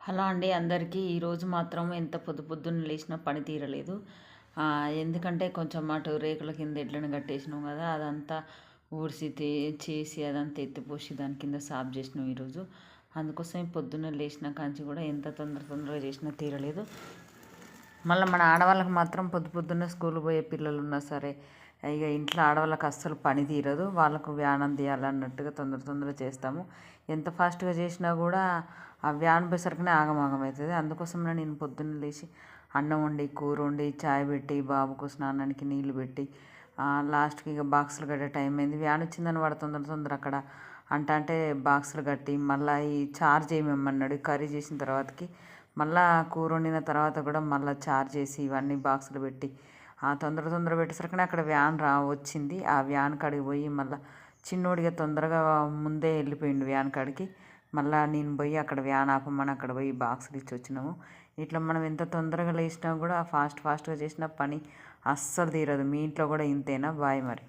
Hello అండి అందరికీ. ఈరోజు మాత్రం ఎంత పొద్దున్న లేచినా పని తీరలేదు. ఎందుకంటే కొంచెం అటు రేకుల కింద ఎడ్లను కట్టేసినాం కదా, అదంతా ఊడ్చి చేసి అదంతా ఎత్తిపోసి దాని కింద సాఫ్ చేసినాం ఈరోజు. అందుకోసం పొద్దున్న లేచిన కాంచి కూడా ఎంత తొందరగా చేసినా తీరలేదు. మళ్ళీ మన ఆడవాళ్ళకి మాత్రం పొద్దున్న స్కూల్ పోయే పిల్లలు ఉన్నా సరే, ఇక ఇంట్లో ఆడవాళ్ళకి అస్సలు పని తీరదు. వాళ్ళకు వ్యానం తీయాలన్నట్టుగా తొందర చేస్తాము. ఎంత ఫాస్ట్గా చేసినా కూడా ఆ వ్యాన్ పోయేసరికనే ఆగమాగం అవుతుంది. అందుకోసమే నేను పొద్దున్న లేచి అన్నం వండి, కూర వండి, చాయ్ పెట్టి, బాబుకు స్నానానికి నీళ్ళు పెట్టి, లాస్ట్కి ఇక బాక్సులు కట్టే టైం అయింది. వ్యాన్ వచ్చిందని వాడు తొందర అక్కడ అంటే బాక్సులు కట్టి, మళ్ళీ ఈ చార్జ్ చేయమన్నాడు. కర్రీ చేసిన తర్వాతకి మళ్ళీ కూర వండిన తర్వాత కూడా మళ్ళీ చార్జ్ చేసి ఇవన్నీ బాక్సులు పెట్టి తొందర పెట్టేసరికి అక్కడ వ్యాన్ వచ్చింది. ఆ వ్యాన్ కాడికి పోయి మళ్ళీ చిన్నోడిగా తొందరగా ముందే వెళ్ళిపోయిండు వ్యాన్ కాడికి. మళ్ళీ నేను పోయి అక్కడ వ్యాన్ ఆపమని అక్కడ పోయి బాక్సులు ఇచ్చి వచ్చినాము. ఇట్లా మనం ఎంత తొందరగా లేచినా కూడా ఫాస్ట్గా చేసిన పని అస్సలు తీరదు. మీ ఇంట్లో కూడా ఇంతేనా? బాయ్ మరి.